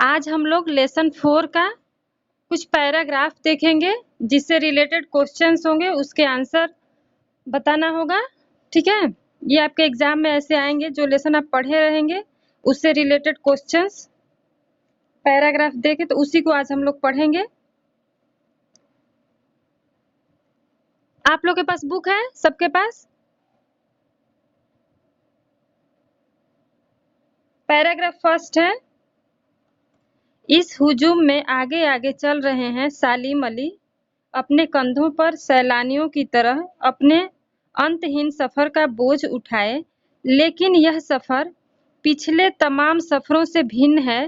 आज हम लोग लेसन 4 का कुछ पैराग्राफ देखेंगे जिससे रिलेटेड क्वेश्चंस होंगे, उसके आंसर बताना होगा। ठीक है, ये आपके एग्जाम में ऐसे आएंगे। जो लेसन आप पढ़े रहेंगे उससे रिलेटेड क्वेश्चंस पैराग्राफ देके तो उसी को आज हम लोग पढ़ेंगे। आप लोग के पास बुक है? सबके पास पैराग्राफ फर्स्ट है। इस हुजूम में आगे आगे चल रहे हैं सालिम अली, अपने कंधों पर सैलानियों की तरह अपने अंतहीन सफर का बोझ उठाए, लेकिन यह सफर पिछले तमाम सफरों से भिन्न है।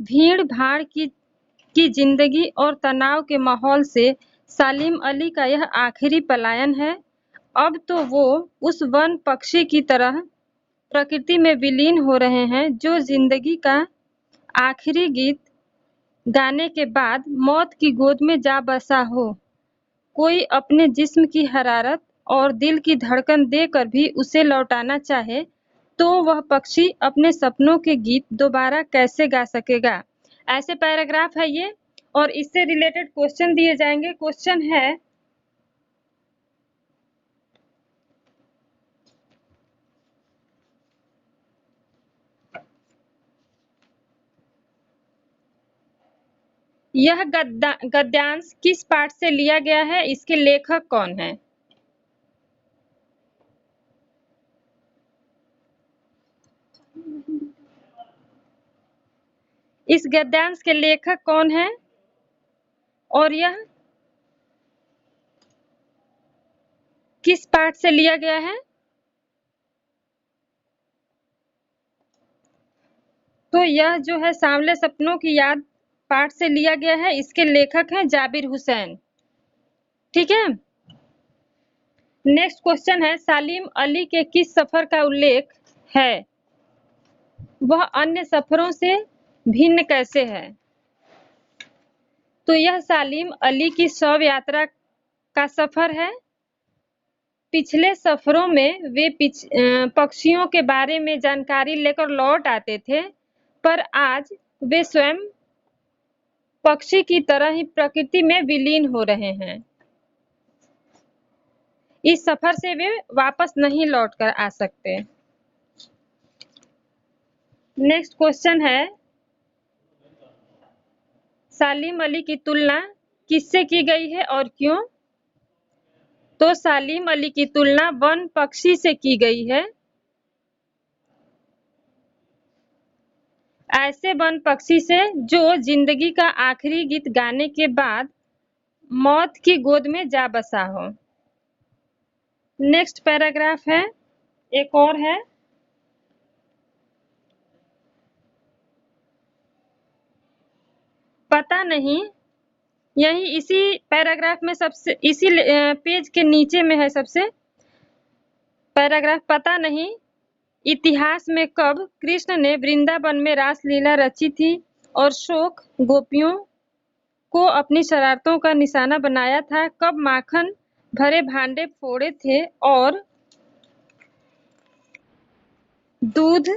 भीड़-भाड़ की जिंदगी और तनाव के माहौल से सालिम अली का यह आखिरी पलायन है। अब तो वो उस वन पक्षी की तरह प्रकृति में विलीन हो रहे हैं जो जिंदगी का आखिरी गीत गाने के बाद मौत की गोद में जा बसा हो। कोई अपने जिस्म की हरारत और दिल की धड़कन देकर भी उसे लौटाना चाहे तो वह पक्षी अपने सपनों के गीत दोबारा कैसे गा सकेगा। ऐसे पैराग्राफ है ये और इससे रिलेटेड क्वेश्चन दिए जाएंगे। क्वेश्चन है, यह गद्यांश किस पाठ से लिया गया है? इसके लेखक कौन है? इस गद्यांश के लेखक कौन है और यह किस पाठ से लिया गया है? तो यह जो है सांवले सपनों की याद पाठ से लिया गया है। इसके लेखक हैं जाबिर हुसैन। ठीक है, नेक्स्ट क्वेश्चन है, सालिम अली के किस सफर का उल्लेख है? वह अन्य सफरों से भिन्न कैसे है? तो यह सालिम अली की शव यात्रा का सफर है। पिछले सफरों में वे पक्षियों के बारे में जानकारी लेकर लौट आते थे, पर आज वे स्वयं पक्षी की तरह ही प्रकृति में विलीन हो रहे हैं। इस सफर से वे वापस नहीं लौटकर आ सकते। नेक्स्ट क्वेश्चन है, सालिम अली की तुलना किससे की गई है और क्यों? तो सालिम अली की तुलना वन पक्षी से की गई है। ऐसे वन पक्षी से जो जिंदगी का आखिरी गीत गाने के बाद मौत की गोद में जा बसा हो। नेक्स्ट पैराग्राफ है, एक और है, पता नहीं, यही इसी पैराग्राफ में सबसे इसी पेज के नीचे में है सबसे पैराग्राफ, पता नहीं इतिहास में कब कृष्ण ने वृंदावन में रासलीला रची थी और शोक गोपियों को अपनी शरारतों का निशाना बनाया था। कब माखन भरे भांडे फोड़े थे और दूध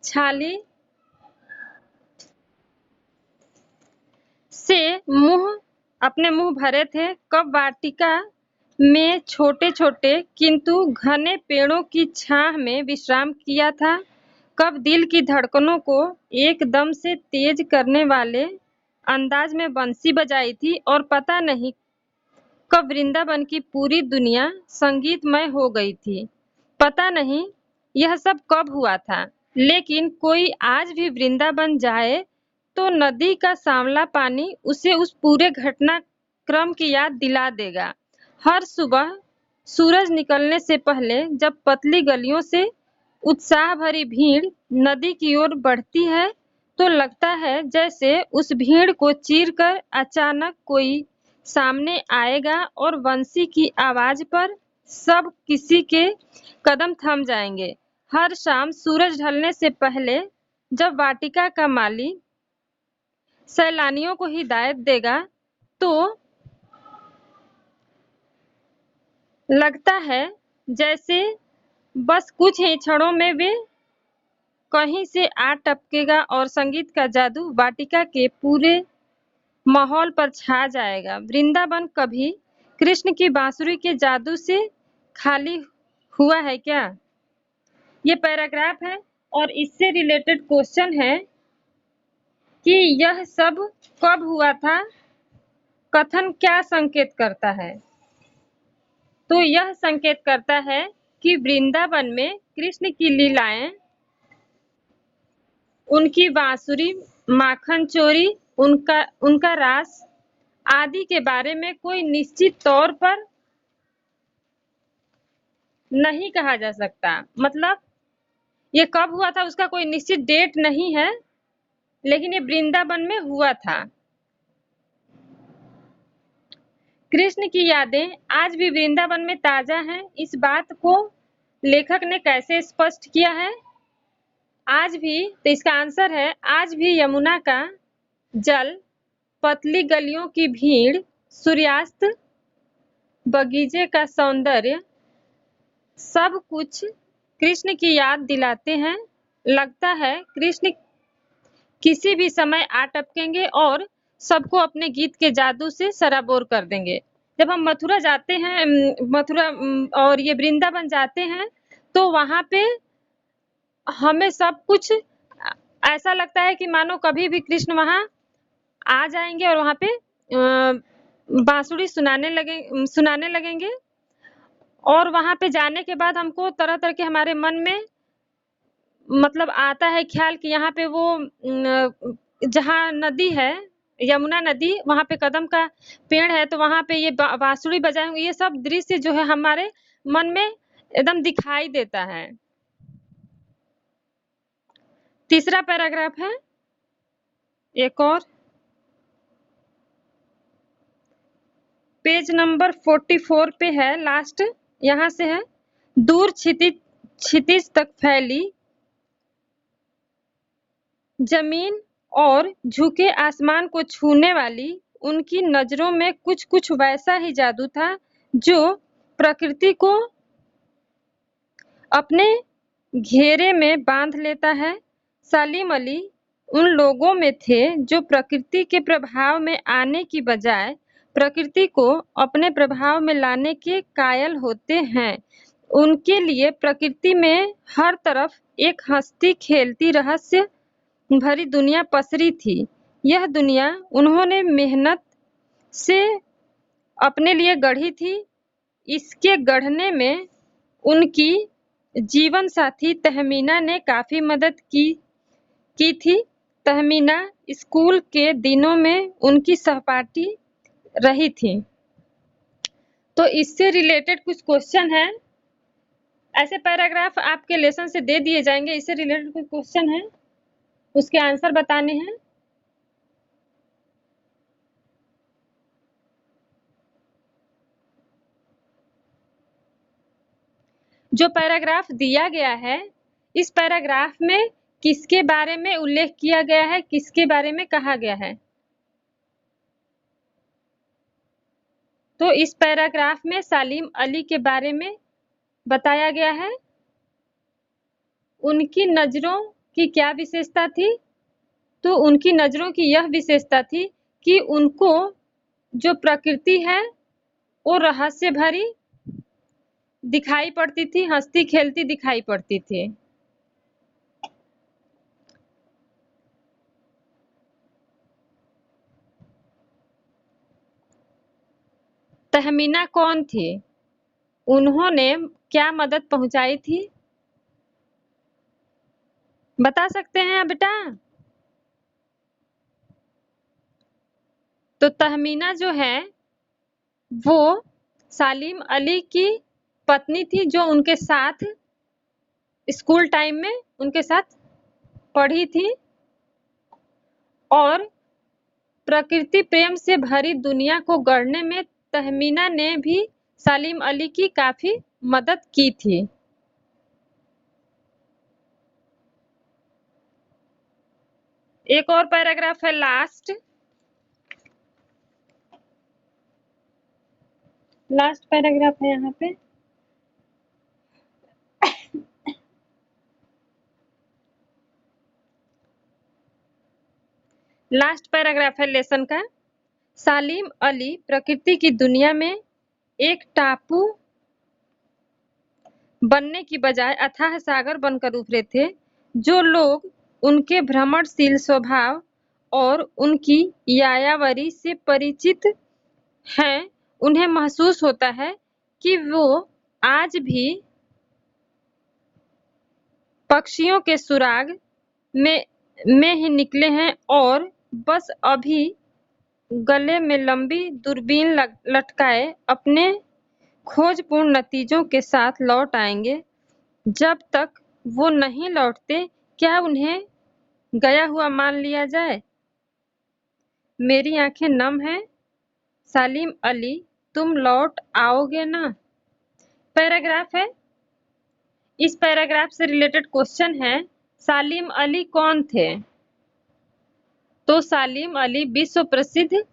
छाली से अपने मुंह भरे थे। कब वाटिका में छोटे-छोटे किंतु घने पेड़ों की छाह में विश्राम किया था। कब दिल की धड़कनों को एकदम से तेज करने वाले अंदाज में बंसी बजाई थी और पता नहीं कब वृंदावन की पूरी दुनिया संगीतमय हो गई थी। पता नहीं यह सब कब हुआ था, लेकिन कोई आज भी वृंदावन जाए तो नदी का सांवला पानी उसे उस पूरे घटनाक्रम की याद दिला देगा। हर सुबह सूरज निकलने से पहले जब पतली गलियों से उत्साह भरी भीड़ नदी की ओर बढ़ती है तो लगता है जैसे उस भीड़ को चीरकर अचानक कोई सामने आएगा और बंसी की आवाज पर सब किसी के कदम थम जाएंगे। हर शाम सूरज ढलने से पहले जब वाटिका का माली सैलानियों को हिदायत देगा तो लगता है जैसे बस कुछ ही क्षणों में वे कहीं से आ टपकेगा और संगीत का जादू वाटिका के पूरे माहौल पर छा जाएगा। वृंदावन कभी कृष्ण की बांसुरी के जादू से खाली हुआ है क्या? ये पैराग्राफ है और इससे रिलेटेड क्वेश्चन है कि यह सब कब हुआ था? कथन क्या संकेत करता है? तो यह संकेत करता है कि वृंदावन में कृष्ण की लीलाएं, उनकी बांसुरी, माखन चोरी, उनका रास आदि के बारे में कोई निश्चित तौर पर नहीं कहा जा सकता। मतलब ये कब हुआ था उसका कोई निश्चित डेट नहीं है, लेकिन ये वृंदावन में हुआ था। कृष्ण की यादें आज भी वृंदावन में ताजा हैं। इस बात को लेखक ने कैसे स्पष्ट किया है? आज भी, तो इसका आंसर है आज भी यमुना का जल, पतली गलियों की भीड़, सूर्यास्त, बगीचे का सौंदर्य सब कुछ कृष्ण की याद दिलाते हैं। लगता है कृष्ण किसी भी समय आ टपकेंगे और सबको अपने गीत के जादू से सराबोर कर देंगे। जब हम मथुरा जाते हैं, मथुरा और ये वृंदावन जाते हैं, तो वहाँ पे हमें सब कुछ ऐसा लगता है कि मानो कभी भी कृष्ण वहाँ आ जाएंगे और वहाँ पे बांसुरी सुनाने लगेंगे। और वहाँ पे जाने के बाद हमको तरह तरह के हमारे मन में मतलब आता है ख्याल कि यहाँ पे वो जहाँ नदी है, यमुना नदी, वहाँ पे कदम का पेड़ है, तो वहाँ पे ये बांसुरी बजाए होंगे। ये सब दृश्य जो है हमारे मन में एकदम दिखाई देता है। तीसरा पैराग्राफ है एक और, पेज नंबर 44 पे है, लास्ट यहाँ से है। दूर क्षितिज तक फैली जमीन और झुके आसमान को छूने वाली उनकी नजरों में कुछ कुछ वैसा ही जादू था जो प्रकृति को अपने घेरे में बांध लेता है। सलीम अली उन लोगों में थे जो प्रकृति के प्रभाव में आने की बजाय प्रकृति को अपने प्रभाव में लाने के कायल होते हैं। उनके लिए प्रकृति में हर तरफ एक हंसती खेलती रहस्य भरी दुनिया पसरी थी। यह दुनिया उन्होंने मेहनत से अपने लिए गढ़ी थी। इसके गढ़ने में उनकी जीवन साथी तहमीना ने काफी मदद की थी। तहमीना स्कूल के दिनों में उनकी सहपाठी रही थी। तो इससे रिलेटेड कुछ क्वेश्चन है। ऐसे पैराग्राफ आपके लेसन से दे दिए जाएंगे, इससे रिलेटेड कुछ क्वेश्चन है, उसके आंसर बताने हैं। जो पैराग्राफ दिया गया है, इस पैराग्राफ में किसके बारे में उल्लेख किया गया है, किसके बारे में कहा गया है? तो इस पैराग्राफ में सलीम अली के बारे में बताया गया है। उनकी नजरों की क्या विशेषता थी? तो उनकी नजरों की यह विशेषता थी कि उनको जो प्रकृति है वो रहस्य भरी दिखाई पड़ती थी, हंसती खेलती दिखाई पड़ती थी। तहमीना कौन थी? उन्होंने क्या मदद पहुंचाई थी? बता सकते हैं बेटा? तो तहमीना जो है वो सलीम अली की पत्नी थी, जो उनके साथ स्कूल टाइम में उनके साथ पढ़ी थी और प्रकृति प्रेम से भरी दुनिया को गढ़ने में तहमीना ने भी सलीम अली की काफी मदद की थी। एक और पैराग्राफ है लास्ट पैराग्राफ है यहाँ पे। लास्ट पैराग्राफ है लेसन का। सालिम अली प्रकृति की दुनिया में एक टापू बनने की बजाय अथाह सागर बनकर उभरे थे। जो लोग उनके भ्रमणशील स्वभाव और उनकी यायावरी से परिचित हैं, उन्हें महसूस होता है कि वो आज भी पक्षियों के सुराग में ही निकले हैं और बस अभी गले में लंबी दूरबीन लटकाए अपने खोजपूर्ण नतीजों के साथ लौट आएंगे। जब तक वो नहीं लौटते, क्या उन्हें गया हुआ मान लिया जाए? मेरी आंखें नम हैं। सालिम अली, तुम लौट आओगे ना? पैराग्राफ है। इस पैराग्राफ से रिलेटेड क्वेश्चन है, सालिम अली कौन थे? तो सालिम अली विश्व प्रसिद्ध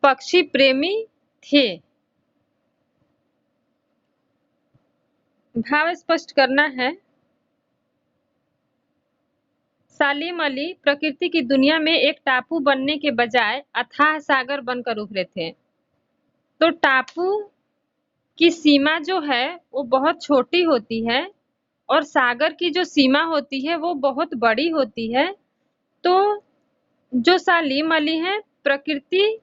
पक्षी प्रेमी थे। भाव स्पष्ट करना है। सालिम अली प्रकृति की दुनिया में एक टापू बनने के बजाय अथाह सागर बनकर उभरे थे। तो टापू की सीमा जो है वो बहुत छोटी होती है और सागर की जो सीमा होती है वो बहुत बड़ी होती है। तो जो सालिम अली हैं, प्रकृति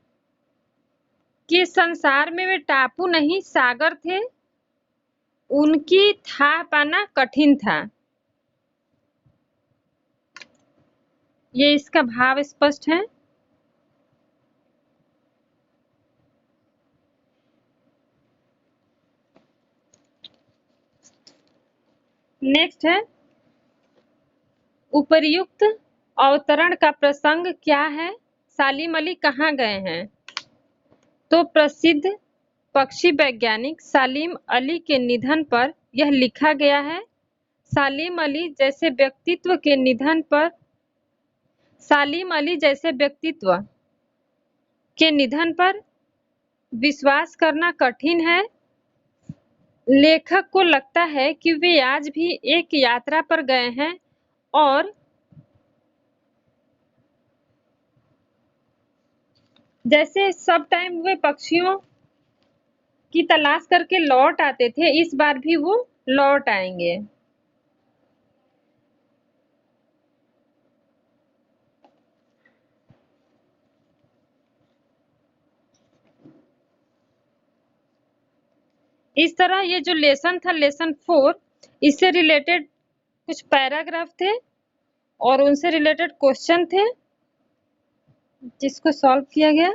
के संसार में वे टापू नहीं सागर थे। उनकी थाह पाना कठिन था। ये इसका भाव स्पष्ट है। नेक्स्ट है, उपर्युक्त अवतरण का प्रसंग क्या है? सालिम अली कहाँ गए हैं? तो प्रसिद्ध पक्षी वैज्ञानिक सालिम अली के निधन पर यह लिखा गया है। सालिम अली जैसे व्यक्तित्व के निधन पर विश्वास करना कठिन है। लेखक को लगता है कि वे आज भी एक यात्रा पर गए हैं और जैसे सब टाइम वे पक्षियों की तलाश करके लौट आते थे, इस बार भी वो लौट आएंगे। इस तरह ये जो लेसन था, लेसन 4, इससे रिलेटेड कुछ पैराग्राफ थे और उनसे रिलेटेड क्वेश्चन थे जिसको सॉल्व किया गया।